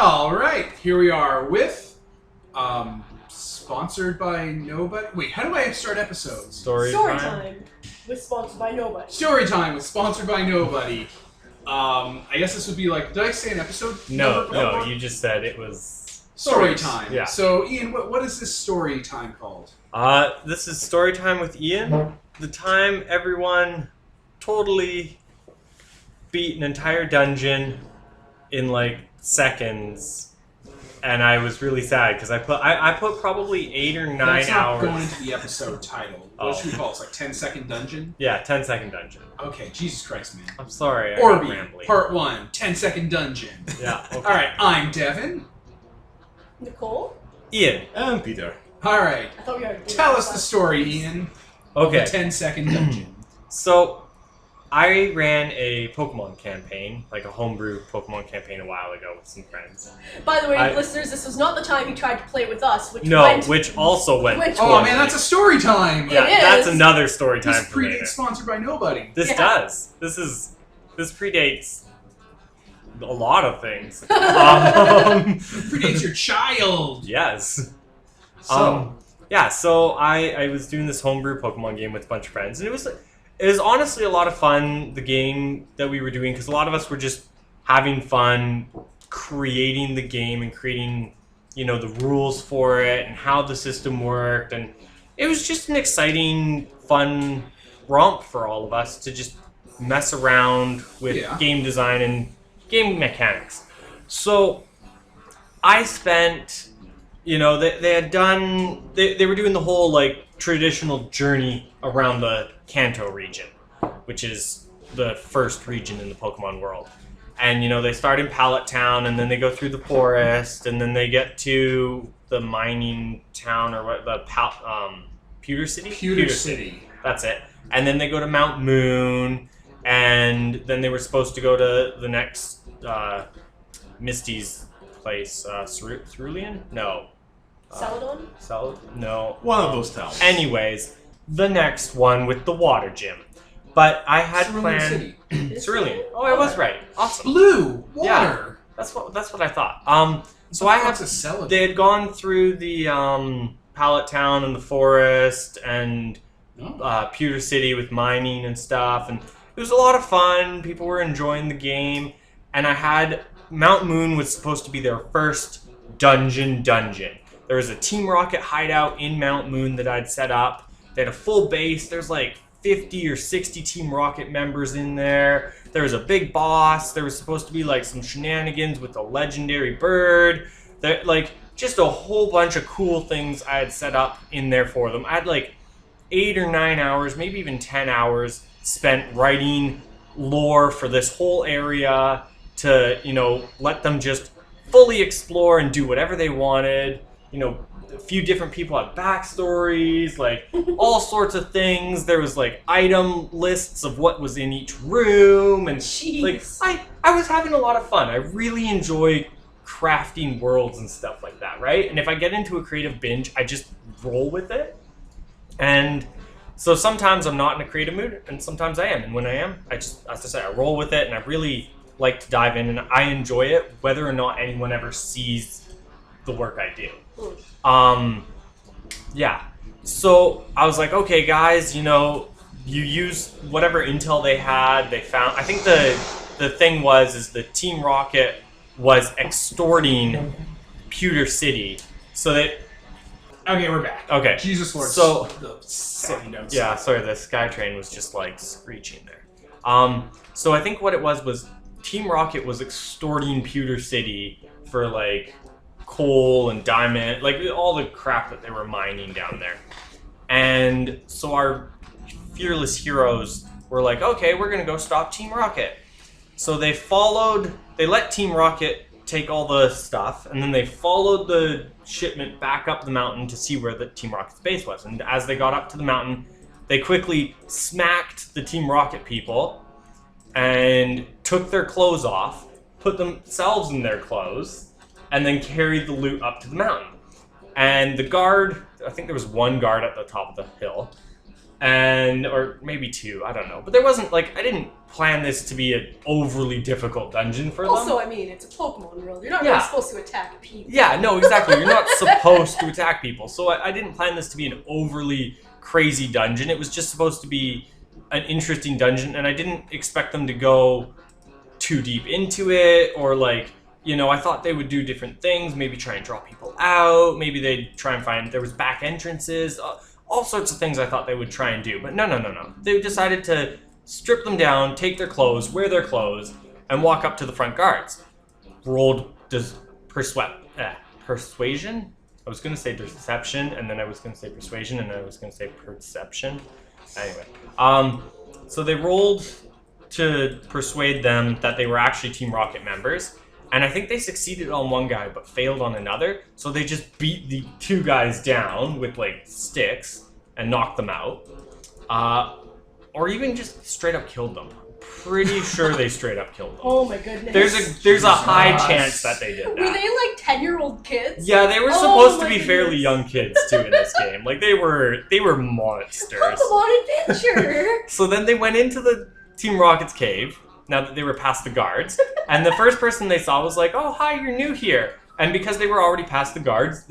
All right, here we are with sponsored by nobody. Wait, how do I start episodes? Storytime with sponsored by nobody. Storytime with sponsored by nobody. I guess this would be like. Did I say an episode? No, you just said it was Storytime. Yeah. So, Ian, what is this Storytime called? This is Storytime with Ian. The time everyone totally beat an entire dungeon in like seconds, and I was really sad because I put probably 8 or 9 That's not hours. going into the episode title. What should we call it? It's like 10-second dungeon? Yeah, 10-second dungeon. Okay, Jesus Christ, man. I'm sorry. Orby, Part 1, 10-second dungeon. Yeah. Okay. Alright, I'm Devin. Nicole? Ian. And Peter. Alright, I thought we were tell us the story, Ian. Okay. Of the 10-second dungeon. So, I ran a Pokemon campaign, like a homebrew Pokemon campaign a while ago with some friends. By the way, listeners, this was not the time he tried to play with us, which also went. Oh man, that's a story time. Yeah, It that's is. another story time This for later. predates sponsored by nobody. This Yeah. does. This predates a lot of things. Predates your child. Yes. So, So I was doing this homebrew Pokemon game with a bunch of friends, and it was honestly a lot of fun, the game that we were doing, because a lot of us were just having fun creating the game and creating, the rules for it and how the system worked, and it was just an exciting, fun romp for all of us to just mess around with game design and game mechanics. So I spent, they were doing the whole like traditional journey around the Kanto region, which is the first region in the Pokemon world. And, they start in Pallet Town, and then they go through the forest, and then they get to the mining town, or what, Pewter City? Pewter City. That's it. And then they go to Mount Moon, and then they were supposed to go to the next Misty's place, Cerulean? No. Celadon? No. One of those towns. Anyways, the next one with the water gym. But I had Cerulean planned City. Cerulean. Oh, I was right. Awesome. Blue water. Yeah. That's what I thought. So I had they had gone through the Pallet Town and the forest and Pewter City with mining and stuff, and it was a lot of fun. People were enjoying the game, and I had Mount Moon was supposed to be their first dungeon. There was a Team Rocket hideout in Mount Moon that I'd set up. They had a full base. There's like 50 or 60 Team Rocket members in there. There was a big boss. There was supposed to be like some shenanigans with a legendary bird. There, like, just a whole bunch of cool things I had set up in there for them. I had like 8 or 9 hours, maybe even 10 hours spent writing lore for this whole area to, let them just fully explore and do whatever they wanted. A few different people had backstories, like all sorts of things. There was like item lists of what was in each room, and Jeez. like I was having a lot of fun. I really enjoy crafting worlds and stuff like that, right? And if I get into a creative binge, I just roll with it. And so sometimes I'm not in a creative mood, and sometimes I am. And when I am, I just, as I say, I roll with it, and I really like to dive in, and I enjoy it, whether or not anyone ever sees the work I do. So I was like, okay, guys, you use whatever intel they had. They found, I think the thing is the Team Rocket was extorting Pewter City, so that. Okay, we're back. Okay. Jesus Lord. So Yeah. Sorry, the Skytrain was just like screeching there. So I think what it was Team Rocket was extorting Pewter City for like coal and diamond, like all the crap that they were mining down there. And so our fearless heroes were like, okay, we're gonna go stop Team Rocket. So they let Team Rocket take all the stuff, and then they followed the shipment back up the mountain to see where the Team Rocket's base was. And as they got up to the mountain, they quickly smacked the Team Rocket people and took their clothes off, put themselves in their clothes, and then carried the loot up to the mountain. And the guard, I think there was one guard at the top of the hill, or maybe 2, I don't know. But there wasn't, like, I didn't plan this to be an overly difficult dungeon for them. Also, I mean, it's a Pokemon world. You're not really supposed to attack people. Yeah, no, exactly. You're not supposed to attack people. So I didn't plan this to be an overly crazy dungeon. It was just supposed to be an interesting dungeon, and I didn't expect them to go too deep into it, or like, you know, I thought they would do different things, maybe try and draw people out, maybe they'd try and find, there was back entrances, all sorts of things I thought they would try and do, but no. They decided to strip them down, take their clothes, wear their clothes, and walk up to the front guards. Rolled persuasion? I was going to say deception, and then I was going to say persuasion, and then I was going to say perception. Anyway, so they rolled to persuade them that they were actually Team Rocket members, and I think they succeeded on one guy but failed on another, so they just beat the 2 guys down with like sticks and knocked them out, or even just straight up killed them. Pretty sure they straight up killed them. Oh my goodness. There's a high chance that they did that. Were they like 10-year-old kids? Yeah, they were supposed to be fairly young kids too in this game. Like they were monsters. Pokemon Adventure. So then they went into the Team Rocket's cave, now that they were past the guards, and the first person they saw was like, "Oh, hi, you're new here." And because they were already past the guards,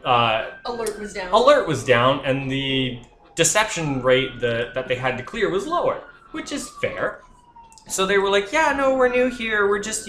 alert was down, and the deception rate that they had to clear was lower, which is fair. So they were like, "Yeah, no, we're new here. We're just,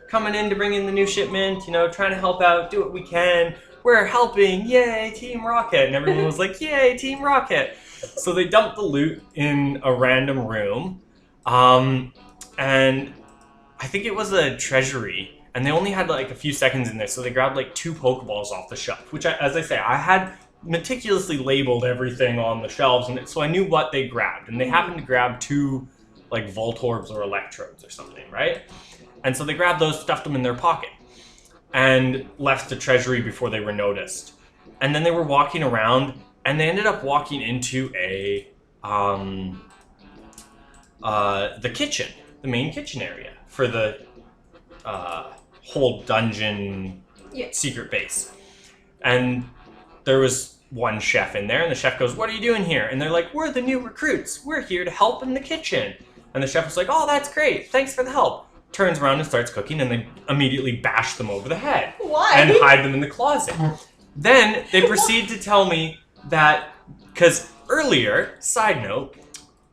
coming in to bring in the new shipment, trying to help out, do what we can. We're helping, yay, Team Rocket." And everyone was like, "Yay, Team Rocket." So they dumped the loot in a random room, and I think it was a treasury, and they only had like a few seconds in there, so they grabbed like 2 Pokeballs off the shelf, which, as I say, I had meticulously labeled everything on the shelves, and so I knew what they grabbed, and they happened to grab 2 like Voltorbs or Electrodes or something, right? And so they grabbed those, stuffed them in their pocket, and left the treasury before they were noticed. And then they were walking around, and they ended up walking into the kitchen, the main kitchen area for the whole dungeon secret base. And there was one chef in there, and the chef goes, "What are you doing here?" And they're like, "We're the new recruits. We're here to help in the kitchen." And the chef was like, "Oh, that's great. Thanks for the help." Turns around and starts cooking, and they immediately bash them over the head. Why? And hide them in the closet. Then they proceed to tell me that, because earlier, side note,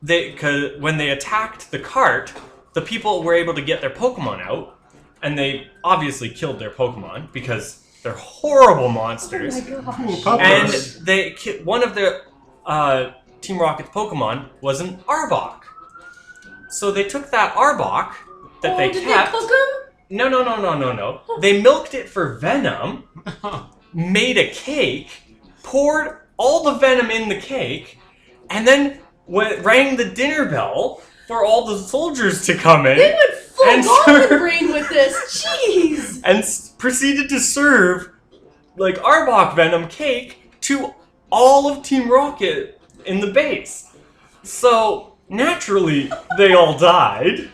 when they attacked the cart, the people were able to get their Pokemon out, and they obviously killed their Pokemon because they're horrible monsters. Oh my gosh. And one of the Team Rocket's Pokemon was an Arbok. So they took that Arbok that they kept. Did they cook him? No. They milked it for venom, made a cake, poured all the venom in the cake, and then rang the dinner bell for all the soldiers to come in. They went full Goblin brain with this. Jeez. And proceeded to serve like Arbok venom cake to all of Team Rocket in the base. So naturally, they all died.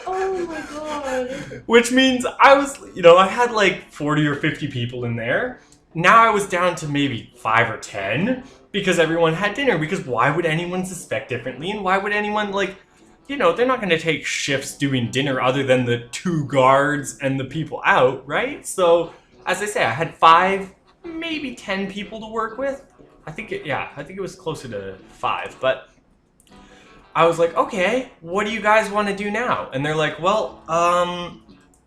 Oh my god. Which means I had like 40 or 50 people in there. Now I was down to maybe 5 or 10 because everyone had dinner. Because why would anyone suspect differently? And why would anyone they're not going to take shifts doing dinner other than the 2 guards and the people out, right? So, as I say, I had 5, maybe 10 people to work with. I think it was closer to 5, but I was like, okay, what do you guys want to do now? And they're like, well,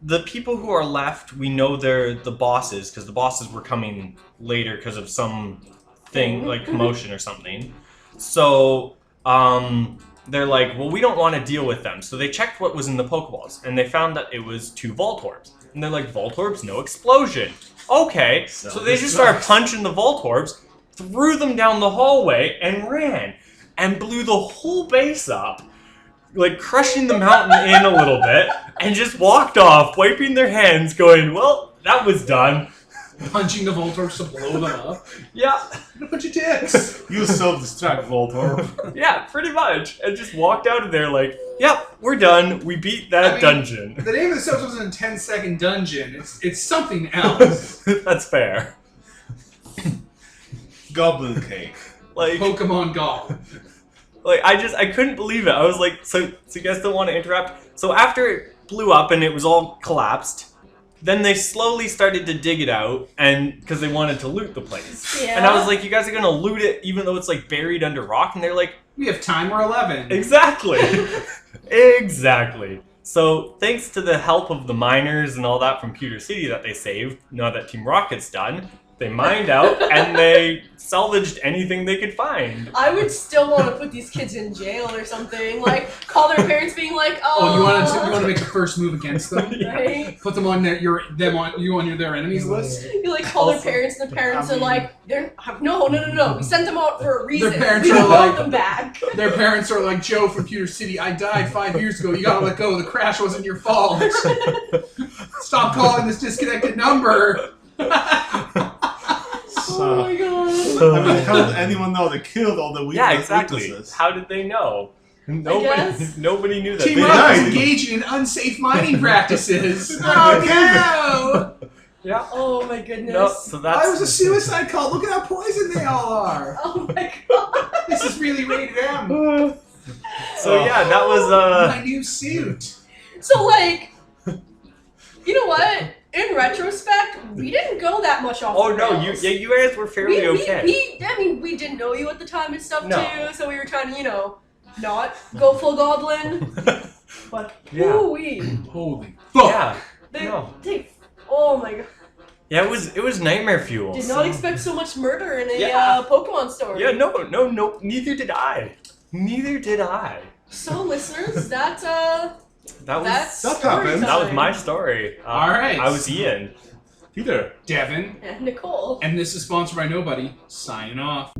the people who are left, we know they're the bosses, because the bosses were coming later because of some thing, like commotion or something. So, they're like, well, we don't want to deal with them. So they checked what was in the Pokeballs, and they found that it was 2 Voltorbs. And they're like, Voltorbs, no explosion. Okay, so they just started punching the Voltorbs, threw them down the hallway, and ran. And blew the whole base up, like crushing the mountain in a little bit, and just walked off, wiping their hands, going, well, that was done. Punching the Voltorbs to blow them up? Yeah. A bunch of dicks. You self-destruct, Voltorb. Yeah, pretty much. And just walked out of there like, yep, we're done. We beat that dungeon. The name of the episode wasn't a 10-second dungeon. It's something else. That's fair. Goblin Cake. Like Pokemon Golf. Like I couldn't believe it. I was like, so you guys don't want to interrupt? So after it blew up and it was all collapsed, then they slowly started to dig it out, and because they wanted to loot the place. Yeah. And I was like, you guys are gonna loot it even though it's like buried under rock? And they're like, We have time, we're 11. exactly, exactly. So thanks to the help of the miners and all that from Pewter City that they saved, now that Team Rocket's done, they mined out and they salvaged anything they could find. I would still want to put these kids in jail or something. Like, call their parents being like, Oh, you want to make the first move against them? right? Put them on their their enemies list? You like call their parents, and the parents are like, no. We sent them out for a reason. Their parents we are don't like- want them back. Their parents are like, Joe from Pewter City, I died 5 years ago. You gotta let go. The crash wasn't your fault. Stop calling this disconnected number. Oh my god. I mean, how did anyone know they killed all the Yeah, exactly. witnesses? How did they know? guess. Nobody knew that. Team They Rocket died. is engaging in unsafe mining practices. Oh, no! Yeah. Oh my goodness. No, so that's. I was a suicide cult. Look at how poisoned they all are. Oh my god. This is really rated M. So yeah, that was My new suit. So like, you know what? In retrospect, we didn't go that much off. Oh the no, rails. you guys were fairly okay. I mean, we didn't know you at the time and stuff No. too, so we were trying to, not go full goblin. But Yeah. ooh-wee. Holy fuck. Yeah. They, No. oh my god. Yeah, it was nightmare fuel. Did not expect so much murder in a Yeah. Pokemon story. Yeah, no, neither did I. Neither did I. So listeners, that's That's That happened. that was my story. All right. I was Ian. Peter. Devin. and Nicole. And this is sponsored by Nobody. Signing off.